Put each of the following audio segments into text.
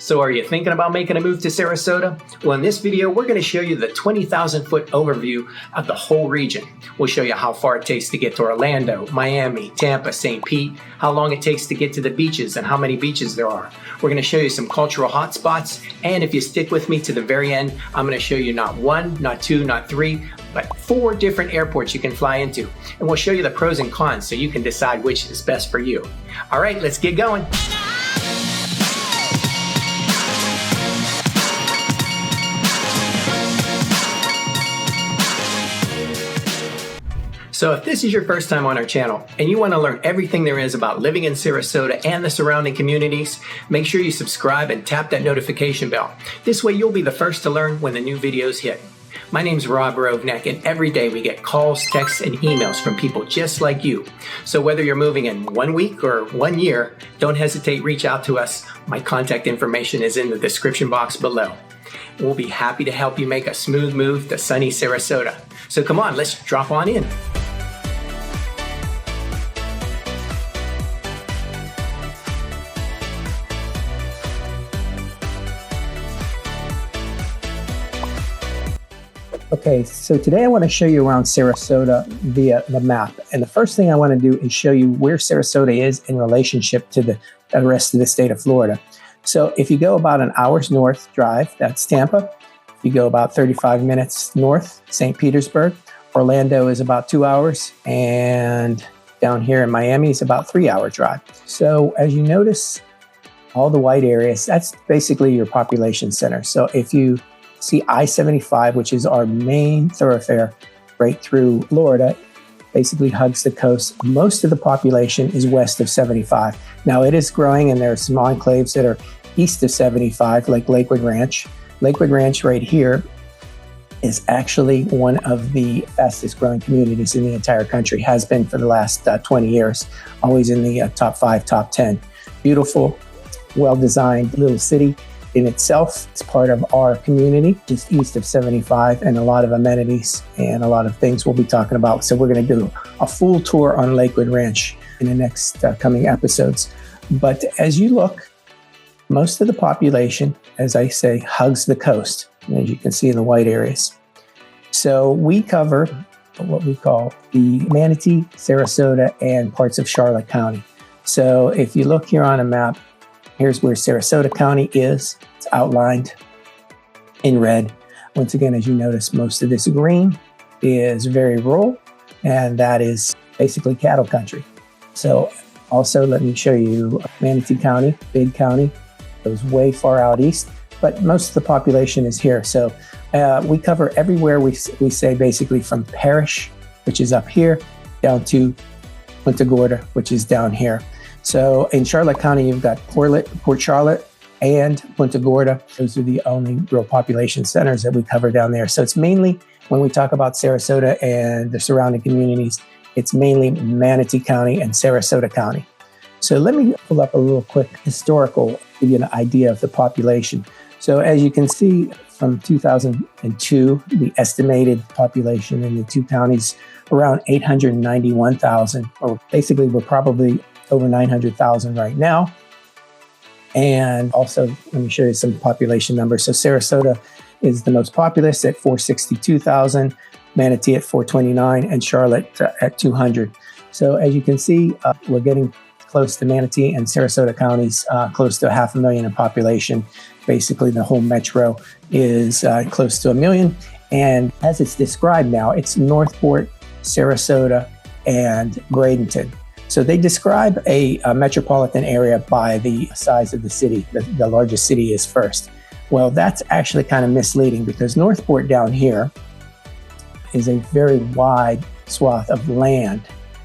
So are you thinking about making a move to Sarasota? Well, in this video, we're going to show you the 20,000 foot overview of the whole region. We'll show you how far it takes to get to Orlando, Miami, Tampa, St. Pete, how long it takes to get to the beaches and how many beaches there are. We're going to show you some cultural hotspots. And if you stick with me to the very end, I'm going to show you not one, not two, not three, but 4 different airports you can fly into. And we'll show you the pros and cons so you can decide which is best for you. All right, let's get going. So if this is your first time on our channel and you want to learn everything there is about living in Sarasota and the surrounding communities, make sure you subscribe and tap that notification bell. This way you'll be the first to learn when the new videos hit. My name's Rob Rovnak, and every day we get calls, texts, and emails from people just like you. So whether you're moving in 1 week or 1 year, don't hesitate, reach out to us. My contact information is in the description box below. We'll be happy to help you make a smooth move to sunny Sarasota. So come on, let's drop on in. Okay, so today I want to show you around Sarasota via the map. And the first thing I want to do is show you where Sarasota is in relationship to the rest of the state of Florida. So if you go about an hour's north drive, that's Tampa. If you go about 35 minutes north, St. Petersburg. Orlando is about 2 hours. And down here in Miami is about 3-hour drive. So as you notice, all the white areas, that's basically your population center. So if you see I-75, which is our main thoroughfare right through Florida, basically hugs the coast. Most of the population is west of 75. Now it is growing, and there are some enclaves that are east of 75, like Lakewood Ranch. Lakewood Ranch right here is actually one of the fastest growing communities in the entire country, has been for the last 20 years, always in the top 5, top 10. Beautiful, well-designed little city. In itself, it's part of our community, just east of 75, and a lot of amenities and a lot of things we'll be talking about. So we're going to do a full tour on Lakewood Ranch in the next coming episodes. But as you look, most of the population, as I say, hugs the coast, as you can see in the white areas. So we cover what we call the Manatee, Sarasota, and parts of Charlotte County. So if you look here on a map, here's where Sarasota County is. It's outlined in red. Once again, as you notice, most of this green is very rural, and that is basically cattle country. So also, let me show you Manatee County, big county, goes way far out east, but most of the population is here. So we cover everywhere we say, basically from Parish, which is up here, down to Punta Gorda, which is down here. So in Charlotte County, you've got Port Charlotte and Punta Gorda. Those are the only real population centers that we cover down there. So it's mainly, when we talk about Sarasota and the surrounding communities, it's mainly Manatee County and Sarasota County. So let me pull up a little quick historical, give you an idea of the population. So as you can see, from 2002, the estimated population in the two counties, around 891,000, or basically we're probably over 900,000 right now. And also, let me show you some population numbers. So Sarasota is the most populous at 462,000, Manatee at 429, and Charlotte at 200. So as you can see, we're getting close to Manatee and Sarasota counties, close to 500,000 in population. Basically, the whole metro is close to 1 million. And as it's described now, it's Northport, Sarasota, and Bradenton. So they describe a metropolitan area by the size of the city. The largest city is first. Well, that's actually kind of misleading, because Northport down here is a very wide swath of land,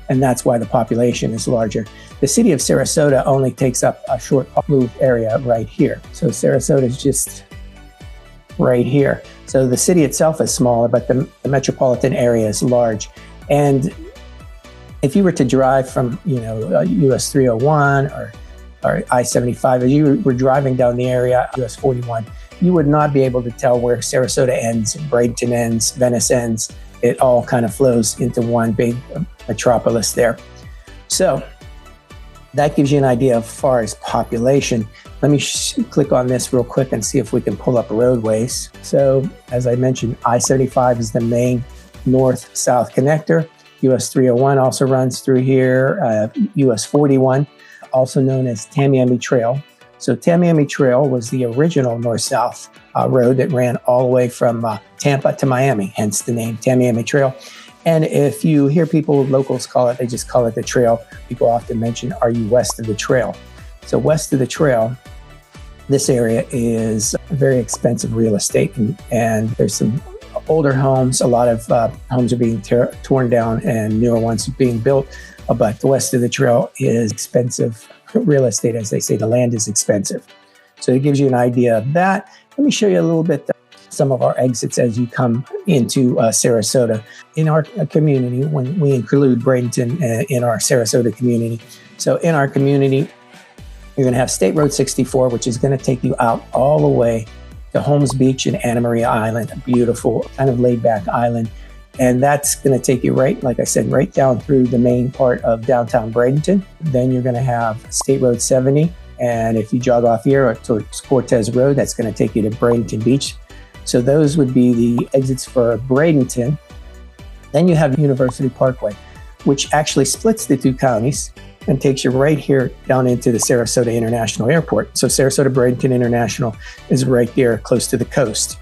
and that's why the population is larger. The city of Sarasota only takes up a short move area right here. So Sarasota is just right here. So the city itself is smaller, but the metropolitan area is large. And if you were to drive from, US 301 or I-75, as you were driving down the area, US 41, you would not be able to tell where Sarasota ends, Bradenton ends, Venice ends. It all kind of flows into one big metropolis there. So that gives you an idea of far as population. Let me click on this real quick and see if we can pull up roadways. So as I mentioned, I-75 is the main north-south connector. US 301 also runs through here. US 41, also known as Tamiami Trail. So Tamiami Trail was the original north-south road that ran all the way from Tampa to Miami, hence the name Tamiami Trail. And if you hear people, locals call it, they just call it the trail. People often mention, are you west of the trail? So west of the trail, this area is very expensive real estate, and there's some older homes. A lot of homes are being torn down and newer ones are being built. But the west of the trail is expensive real estate. As they say, the land is expensive. So it gives you an idea of that. Let me show you a little bit some of our exits as you come into Sarasota. In our community, when we include Bradenton in our Sarasota community. So in our community, you're going to have State Road 64, which is going to take you out all the way to Holmes Beach and Anna Maria Island, a beautiful kind of laid back island. And that's going to take you right, like I said, right down through the main part of downtown Bradenton. Then you're going to have State Road 70. And if you jog off here towards Cortez Road, that's going to take you to Bradenton Beach. So those would be the exits for Bradenton. Then you have University Parkway, which actually splits the two counties and takes you right here down into the Sarasota International Airport. So Sarasota Bradenton International is right there close to the coast.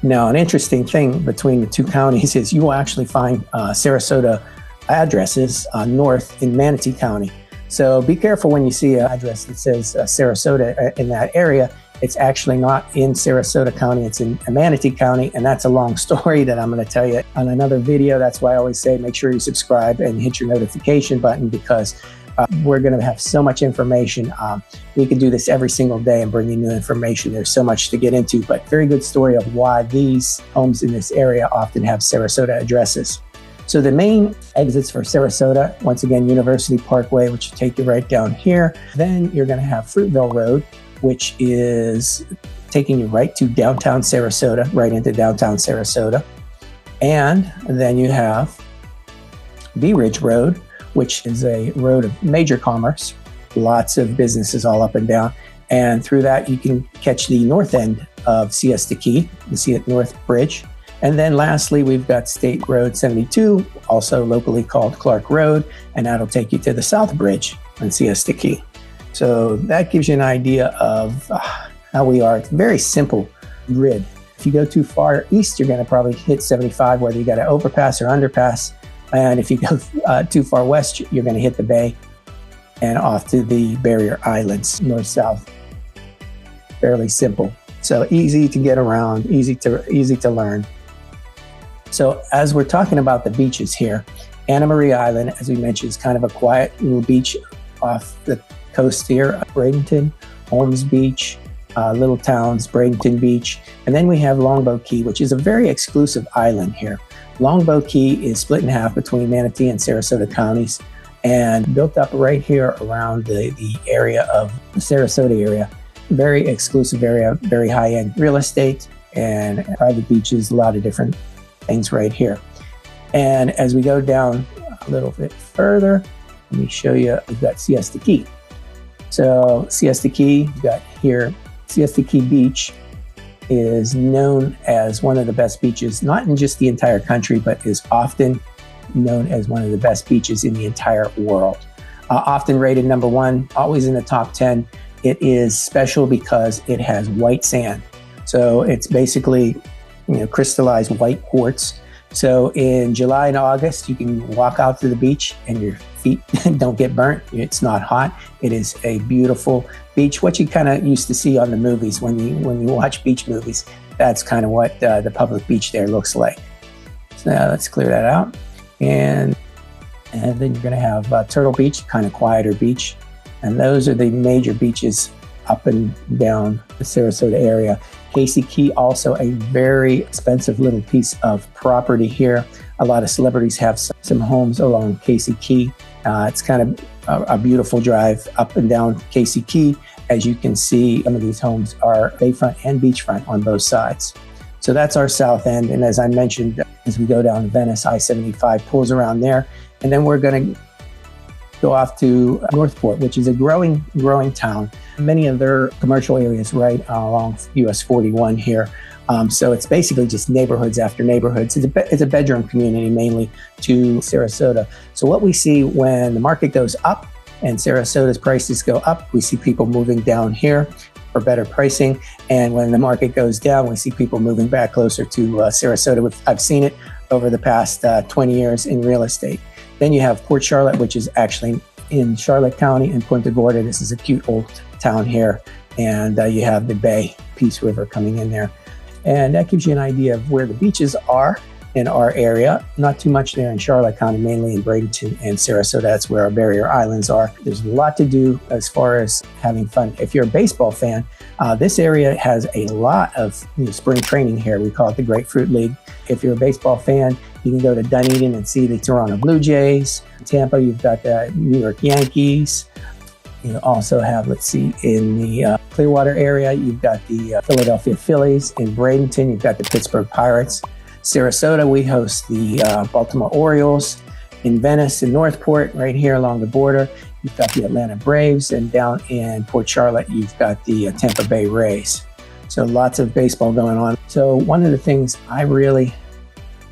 Now, an interesting thing between the two counties is you will actually find Sarasota addresses north in Manatee County. So be careful when you see an address that says Sarasota in that area. It's actually not in Sarasota County, it's in Manatee County, and that's a long story that I'm going to tell you on another video. That's why I always say make sure you subscribe and hit your notification button, because we're going to have so much information. We can do this every single day and bring you new information. There's so much to get into, but very good story of why these homes in this area often have Sarasota addresses. So the main exits for Sarasota, once again, University Parkway, which will take you right down here. Then you're going to have Fruitville Road, which is taking you right to downtown Sarasota, right into downtown Sarasota. And then you have Bee Ridge Road, which is a road of major commerce, lots of businesses all up and down. And through that, you can catch the north end of Siesta Key, the Siesta North Bridge. And then lastly, we've got State Road 72, also locally called Clark Road, and that'll take you to the South Bridge on Siesta Key. So that gives you an idea of how we are. It's a very simple grid. If you go too far east, you're going to probably hit 75, whether you got an overpass or underpass. And if you go too far west, you're going to hit the bay and off to the barrier islands, north-south. Fairly simple. So easy to get around, easy to learn. So as we're talking about the beaches here, Anna Maria Island, as we mentioned, is kind of a quiet little beach off the coast here. Bradenton, Holmes Beach, little towns, Bradenton Beach. And then we have Longboat Key, which is a very exclusive island here. Longboat Key is split in half between Manatee and Sarasota counties and built up right here around the area of the Sarasota area. Very exclusive area, very high-end real estate and private beaches, a lot of different things right here. And as we go down a little bit further, let me show you, we've got Siesta Key. So Siesta Key, we've got here, Siesta Key Beach is known as one of the best beaches, not in just the entire country, but is often known as one of the best beaches in the entire world. Often rated number one, always in the top 10. It is special because it has white sand. So it's basically, crystallized white quartz. So in July and August, you can walk out to the beach and your feet don't get burnt. It's not hot. It is a beautiful beach, what you kind of used to see on the movies when you watch beach movies. That's kind of what the public beach there looks like. So now let's clear that out. And then you're going to have Turtle Beach, kind of quieter beach. And those are the major beaches up and down the Sarasota area. Casey Key, also a very expensive little piece of property here. A lot of celebrities have some homes along Casey Key. It's kind of a beautiful drive up and down Casey Key. As you can see, some of these homes are bayfront and beachfront on both sides. So that's our south end. And as I mentioned, as we go down to Venice, I-75 pulls around there. And then we're going to go off to Northport, which is a growing town. Many of their commercial areas right along US 41 here. So it's basically just neighborhoods after neighborhoods. It's a bedroom community mainly to Sarasota. So what we see when the market goes up and Sarasota's prices go up, we see people moving down here for better pricing. And when the market goes down, we see people moving back closer to Sarasota. I've seen it over the past 20 years in real estate. Then you have Port Charlotte, which is actually in Charlotte County, and Punta Gorda. This is a cute old town here. And you have the Bay, Peace River coming in there. And that gives you an idea of where the beaches are in our area. Not too much there in Charlotte County, mainly in Bradenton and Sarasota. That's where our barrier islands are. There's a lot to do as far as having fun. If you're a baseball fan, this area has a lot of spring training here. We call it the Grapefruit League. If you're a baseball fan, you can go to Dunedin and see the Toronto Blue Jays. In Tampa, you've got the New York Yankees. You also have, in the Clearwater area, you've got the Philadelphia Phillies. In Bradenton, you've got the Pittsburgh Pirates. Sarasota, we host the Baltimore Orioles. In Venice and Northport, right here along the border, you've got the Atlanta Braves. And down in Port Charlotte, you've got the Tampa Bay Rays. So lots of baseball going on. So one of the things I really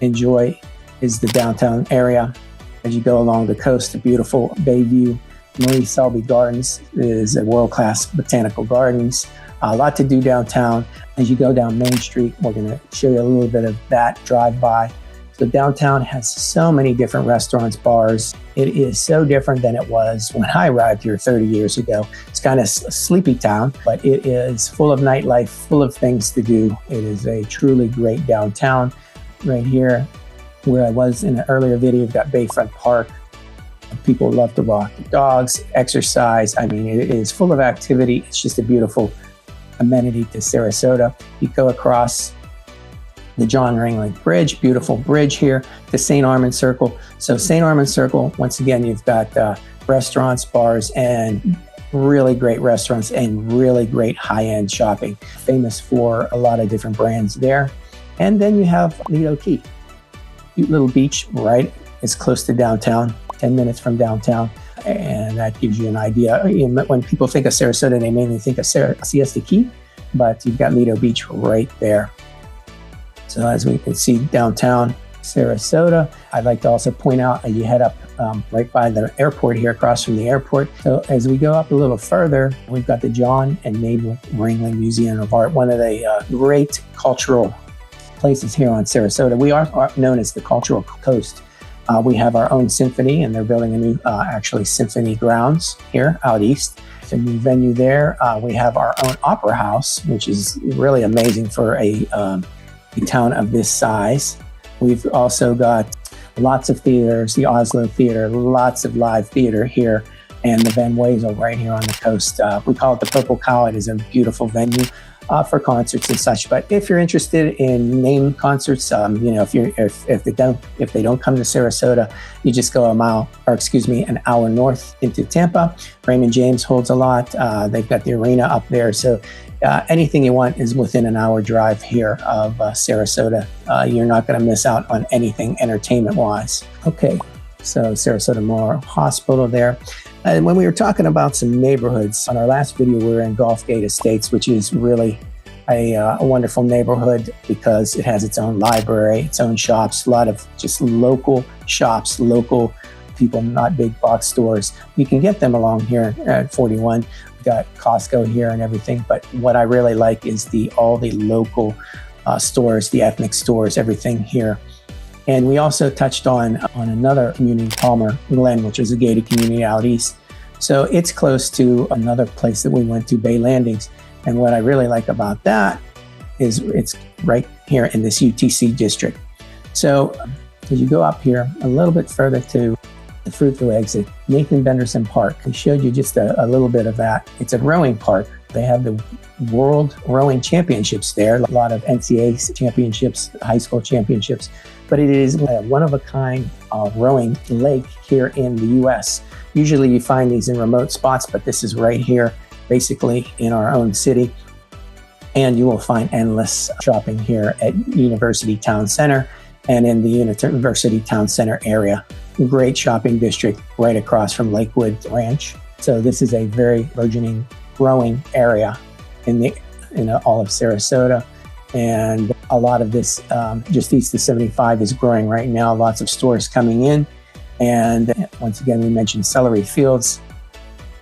enjoy is the downtown area. As you go along the coast, the beautiful Bayview Marie Selby Gardens is a world-class botanical gardens. A lot to do downtown. As you go down Main Street, we're going to show you a little bit of that drive-by. So downtown has so many different restaurants, bars. It is so different than it was when I arrived here 30 years ago. It's kind of a sleepy town, but it is full of nightlife, full of things to do. It is a truly great downtown. Right here, where I was in an earlier video, you've got Bayfront Park. People love to walk the dogs, exercise. I mean, it is full of activity. It's just a beautiful amenity to Sarasota. You go across the John Ringling Bridge, beautiful bridge here, to St. Armand Circle. So St. Armand Circle, once again, you've got restaurants, bars, and really great restaurants and really great high-end shopping. Famous for a lot of different brands there. And then you have Lido Key, cute little beach right as close to downtown, 10 minutes from downtown. And that gives you an idea. When people think of Sarasota, they mainly think of Siesta Key, but you've got Lido Beach right there. So as we can see downtown Sarasota, I'd like to also point out you head up right by the airport here, across from the airport. So as we go up a little further, we've got the John and Mabel Ringling Museum of Art, one of the great cultural places here on Sarasota. We are known as the Cultural Coast. We have our own symphony, and they're building a new, symphony grounds here out east. It's a new venue there. We have our own opera house, which is really amazing for a town of this size. We've also got lots of theaters, the Oslo Theater, lots of live theater here, and the Van Wezel right here on the coast. We call it the Purple Cow. It is a beautiful venue for concerts and such. But if you're interested in name concerts, if they don't come to Sarasota, you just go an hour north into Tampa. Raymond James holds a lot. They've got the arena up there. So anything you want is within an hour drive here of Sarasota. You're not going to miss out on anything entertainment-wise. Okay, so Sarasota Memorial Hospital there. And when we were talking about some neighborhoods, on our last video, we were in Gulfgate Estates, which is really a wonderful neighborhood because it has its own library, its own shops, a lot of just local shops, local people, not big box stores. You can get them along here at 41. We've got Costco here and everything, but what I really like is all the local stores, the ethnic stores, everything here. And we also touched on another community, Palmer Glen, which is a gated community out east. So it's close to another place that we went to, Bay Landings. And what I really like about that is it's right here in this UTC district. So as you go up here a little bit further to the Fruitville exit, Nathan Benderson Park, we showed you just a little bit of that. It's a rowing park. They have the World Rowing Championships there, a lot of NCAA championships, high school championships. But it is a one-of-a-kind rowing lake here in the U.S. Usually you find these in remote spots, but this is right here, basically in our own city. And you will find endless shopping here at University Town Center and in the University Town Center area. great shopping district right across from Lakewood Ranch. So this is a very burgeoning, growing area in all of Sarasota. And a lot of this, just east of 75 is growing right now. Lots of stores coming in. And once again, we mentioned Celery Fields.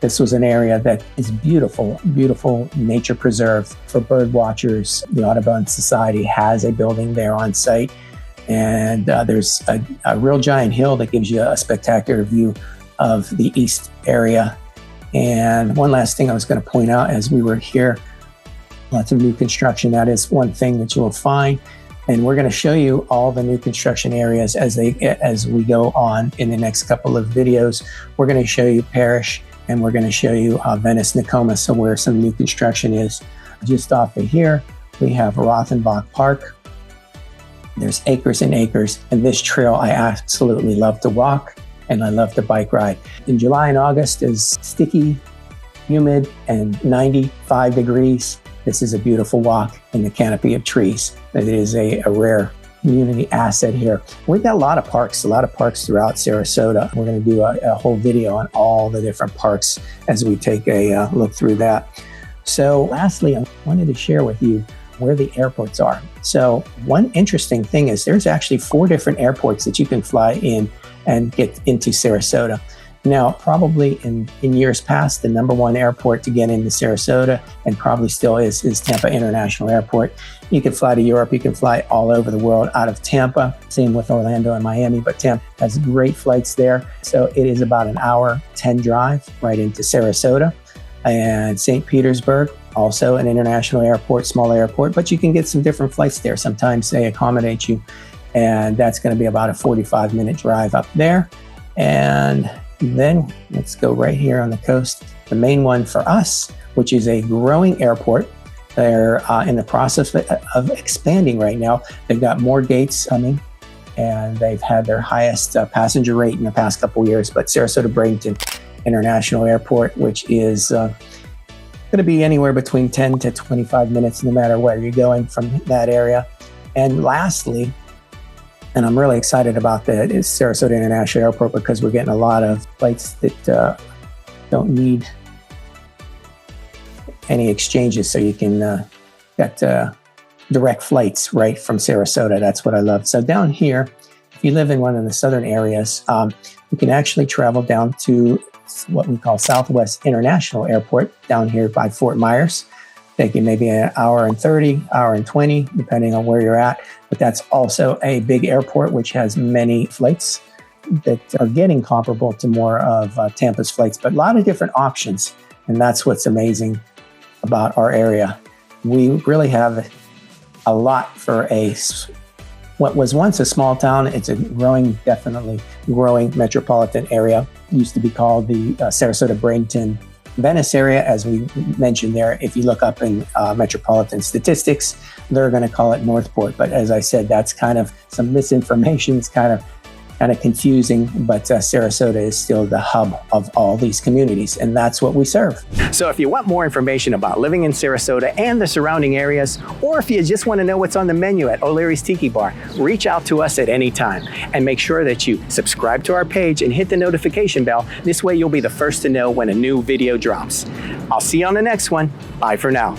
This was an area that is beautiful, beautiful nature preserve for bird watchers. The Audubon Society has a building there on site. And there's a real giant hill that gives you a spectacular view of the east area. And one last thing I was going to point out as we were here, lots of new construction. That is one thing that you will find. And we're going to show you all the new construction areas as we go on in the next couple of videos. We're going to show you Parrish, and we're going to show you Venice Nakoma, so where some new construction is. Just off of here, we have Rothenbach Park. There's acres and acres. And this trail I absolutely love to walk, and I love to bike ride. In July and August is sticky, humid, and 95 degrees. This is a beautiful walk in the canopy of trees. It is a rare community asset here. We've got a lot of parks throughout Sarasota. We're going to do a whole video on all the different parks as we take a look through that. So lastly, I wanted to share with you where the airports are. So one interesting thing is there's actually 4 different airports that you can fly in and get into Sarasota. Now, probably in years past, the #1 airport to get into Sarasota, and probably still is Tampa International Airport. You can fly to Europe, you can fly all over the world out of Tampa. Same with Orlando and Miami, but Tampa has great flights there. So it is about an hour 10 drive right into Sarasota. And St. Petersburg, also an international airport, small airport, but you can get some different flights there. Sometimes they accommodate you, and that's going to be about a 45-minute drive up there. And then let's go right here on the coast. The main one for us, which is a growing airport. They're in the process of expanding right now. They've got more gates coming, and they've had their highest passenger rate in the past couple years. But Sarasota Bradenton International Airport, which is going to be anywhere between 10 to 25 minutes, no matter where you're going from that area. And lastly, and I'm really excited about that, is Sarasota International Airport, because we're getting a lot of flights that don't need any exchanges. So you can get direct flights right from Sarasota. That's what I love. So down here, if you live in one of the southern areas, you can actually travel down to what we call Southwest International Airport down here by Fort Myers. Taking maybe an hour and 30, hour and 20, depending on where you're at. But that's also a big airport, which has many flights that are getting comparable to more of Tampa's flights, but a lot of different options. And that's what's amazing about our area. We really have a lot for what was once a small town. It's a definitely growing metropolitan area. It used to be called the Sarasota Bradenton Venice area, as we mentioned there. If you look up in metropolitan statistics, they're going to call it Northport. But as I said, that's kind of some misinformation. It's kind of confusing, but Sarasota is still the hub of all these communities, and that's what we serve. So if you want more information about living in Sarasota and the surrounding areas, or if you just want to know what's on the menu at O'Leary's Tiki Bar, reach out to us at any time. And make sure that you subscribe to our page and hit the notification bell. This way you'll be the first to know when a new video drops. I'll see you on the next one. Bye for now.